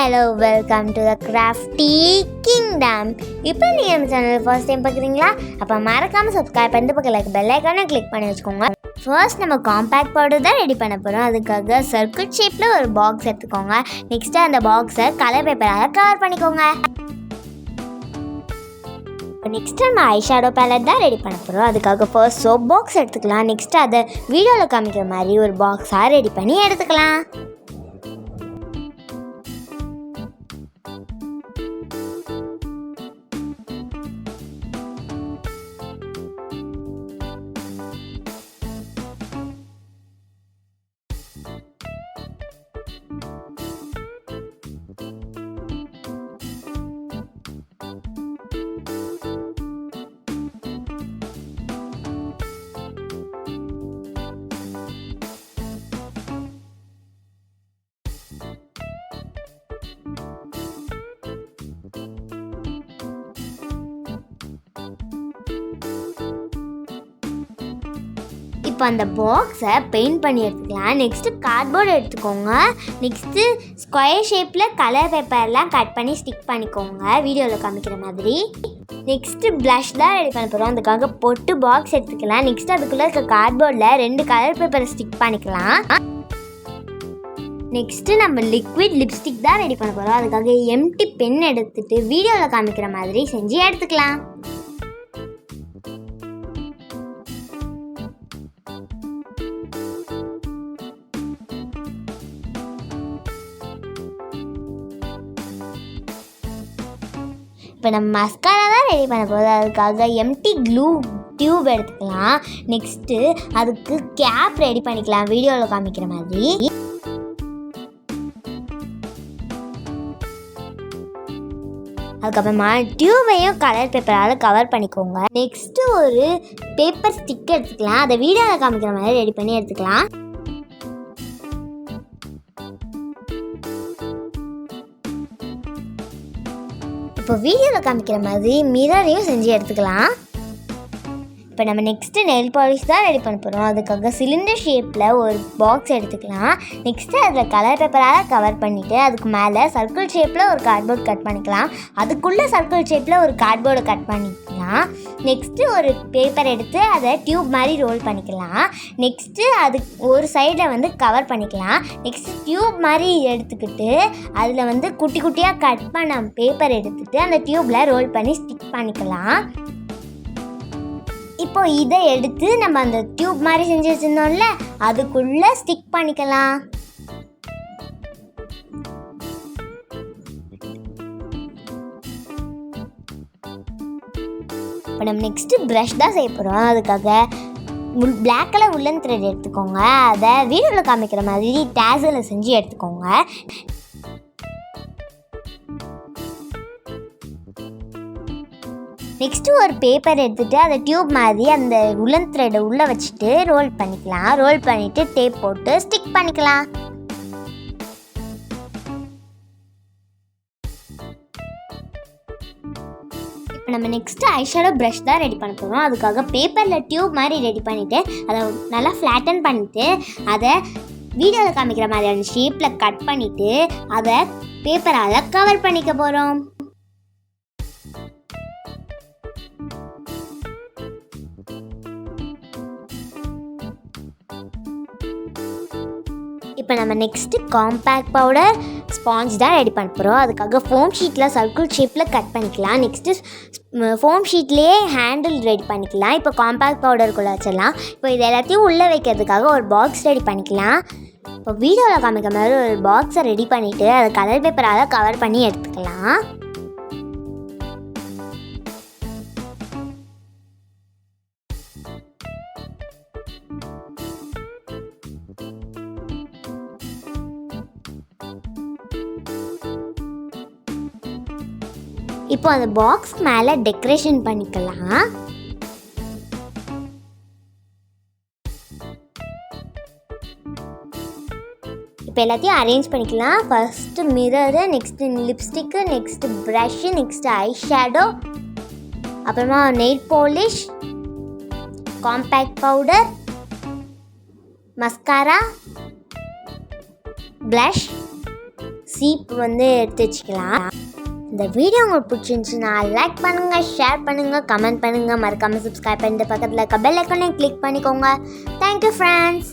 Hello, welcome to the crafty kingdom. இப்போ நீங்க நம்ம சேனல் ஃபர்ஸ்ட் டைம் பார்க்குறீங்களா? அப்போ மறக்காம சப்ஸ்கிரைப் பண்ணிட்டு பக்கத்துல பெல் ஐகானை கிளிக் பண்ணி வச்சுக்கோங்க. ஃபர்ஸ்ட் நம்ம காம்பேக்ட் பவுடர் தான் ரெடி பண்ண போகிறோம். அதுக்காக சர்க்கிள் ஷேப்பில் ஒரு பாக்ஸ் எடுத்துக்கோங்க. நெக்ஸ்ட்டு அந்த பாக்ஸை கலர் பேப்பரால் கவர் பண்ணிக்கோங்க. நெக்ஸ்ட்டு நம்ம ஐஷேடோ பேலட் தான் ரெடி பண்ண போகிறோம். அதுக்காக ஃபர்ஸ்ட் சோப் பாக்ஸ் எடுத்துக்கலாம். நெக்ஸ்ட்டு அதை வீடியோவில் காமிக்கிற மாதிரி ஒரு பாக்ஸாக ரெடி பண்ணி எடுத்துக்கலாம். இப்போ அந்த பாக்ஸை பெயிண்ட் பண்ணி எடுத்துக்கலாம். நெக்ஸ்ட்டு கார்ட்போர்டு எடுத்துக்கோங்க. நெக்ஸ்ட்டு ஸ்கொயர் ஷேப்பில் கலர் பேப்பர்லாம் கட் பண்ணி ஸ்டிக் பண்ணிக்கோங்க, வீடியோவில் காமிக்கிற மாதிரி. நெக்ஸ்ட்டு ப்ளஷ் தான் ரெடி பண்ண போகிறோம். அதுக்காக பொட்டு பாக்ஸ் எடுத்துக்கலாம். நெக்ஸ்ட்டு அதுக்குள்ளே இருக்க கார்ட்போர்டில் 2 கலர் பேப்பரை ஸ்டிக் பண்ணிக்கலாம். நெக்ஸ்ட்டு நம்ம லிக்விட் லிப்ஸ்டிக் தான் ரெடி பண்ண போகிறோம். அதுக்காக எம்டி பென் எடுத்துகிட்டு வீடியோவில் காமிக்கிற மாதிரி செஞ்சு எடுத்துக்கலாம். இப்போ நம்ம மஸ்காரா தான் ரெடி பண்ண போகுது. அதுக்காக எம்டி க்ளூ டியூப் எடுத்துக்கலாம். நெக்ஸ்ட்டு அதுக்கு கேப் ரெடி பண்ணிக்கலாம், வீடியோவில் காமிக்கிற மாதிரி. அதுக்கப்புறமா டியூபையும் கலர் பேப்பரால் கவர் பண்ணிக்கோங்க. நெக்ஸ்ட்டு ஒரு பேப்பர் ஸ்டிக் எடுத்துக்கலாம். அதை வீடியோவில் காமிக்கிற மாதிரி ரெடி பண்ணி எடுத்துக்கலாம். இப்போ வீடியோவில் காமிக்கிற மாதிரி மிரரையும் செஞ்சு எடுத்துக்கலாம். இப்போ நம்ம நெக்ஸ்ட்டு நெயில் பாலிஷ் தான் ரெடி பண்ண போகிறோம். அதுக்காக சிலிண்டர் ஷேப்பில் ஒரு பாக்ஸ் எடுத்துக்கலாம். நெக்ஸ்ட்டு அதில் கலர் பேப்பரால் கவர் பண்ணிவிட்டு அதுக்கு மேலே சர்க்கிள் ஷேப்பில் ஒரு கார்ட்போர்டு கட் பண்ணிக்கலாம். அதுக்குள்ளே சர்க்கிள் ஷேப்பில் ஒரு கார்ட்போர்டு கட் பண்ணிக்கலாம். நெக்ஸ்ட்டு ஒரு பேப்பர் எடுத்து அதை டியூப் மாதிரி ரோல் பண்ணிக்கலாம். நெக்ஸ்ட்டு அது ஒரு சைடில் கவர் பண்ணிக்கலாம். நெக்ஸ்ட்டு டியூப் மாதிரி எடுத்துக்கிட்டு அதில் குட்டி குட்டியாக கட் பண்ண பேப்பர் எடுத்துகிட்டு அந்த டியூப்பில் ரோல் பண்ணி ஸ்டிக் பண்ணிக்கலாம். இப்போ இதை எடுத்து நம்ம அந்த டியூப் மாதிரி செஞ்சு வச்சுருந்தோம்ல, அதுக்குள்ளே ஸ்டிக் பண்ணிக்கலாம். இப்போ நம்ம நெக்ஸ்ட்டு ப்ரஷ் தான் செய்ய போகிறோம். அதுக்காக பிளாக் கலர் உள்ளன் த்ரெட் எடுத்துக்கோங்க. அதை வீடியோவில் காமிக்கிற மாதிரி டேஸில் செஞ்சு எடுத்துக்கோங்க. நெக்ஸ்ட்டு ஒரு பேப்பர் எடுத்துகிட்டு அதை டியூப் மாதிரி அந்த உலன் த்ரெட்டை உள்ளே வச்சுட்டு ரோல் பண்ணிக்கலாம். ரோல் பண்ணிவிட்டு டேப் போட்டு ஸ்டிக் பண்ணிக்கலாம். இப்போ நம்ம நெக்ஸ்ட்டு ஐஷேடோ ப்ரஷ் தான் ரெடி பண்ண போகிறோம். அதுக்காக பேப்பரில் டியூப் மாதிரி ரெடி பண்ணிவிட்டு அதை நல்லா ஃப்ளாட்டன் பண்ணிவிட்டு அதை வீடியோவில் காமிக்கிற மாதிரியான ஷேப்பில் கட் பண்ணிவிட்டு அதை பேப்பரால் கவர் பண்ணிக்க போகிறோம். இப்போ நம்ம நெக்ஸ்ட்டு காம்பேக்ட் பவுடர் ஸ்பாஞ்ச் தான் ரெடி பண்ண போகிறோம். அதுக்காக ஃபோம் ஷீட்டில் சர்க்கிள் ஷேப்பில் கட் பண்ணிக்கலாம். நெக்ஸ்ட்டு ஃபோம் ஷீட்லேயே ஹேண்டில் ரெடி பண்ணிக்கலாம். இப்போ காம்பேக்ட் பவுடருக்குள்ளே வச்சிடலாம். இப்போ இது எல்லாத்தையும் உள்ளே வைக்கிறதுக்காக ஒரு பாக்ஸ் ரெடி பண்ணிக்கலாம். இப்போ வீடியோவில் காமிக்கிற மாதிரி ஒரு பாக்ஸை ரெடி பண்ணிவிட்டு அதை கலர் பேப்பரால் கவர் பண்ணி எடுத்துக்கலாம். இப்போ அந்த பாக்ஸ் மேலே டெக்கரேஷன் பண்ணிக்கலாம். இப்போ எல்லாத்தையும் அரேஞ்ச் பண்ணிக்கலாம். First mirror, next lipstick, next brush, next eye shadow, அப்புறமா nail polish, compact powder, mascara, blush, சீப் வந்து எடுத்து வச்சுக்கலாம். இந்த வீடியோ உங்களுக்கு பிடிச்சிருந்துச்சுன்னா லைக் பண்ணுங்கள், ஷேர் பண்ணுங்கள், கமெண்ட் பண்ணுங்கள், மறக்காமல் சப்ஸ்கிரைப் பண்ணிட்டு பக்கத்தில் இருக்க பெல் ஐக்கானையும் கிளிக் பண்ணிக்கோங்க. Thank you friends.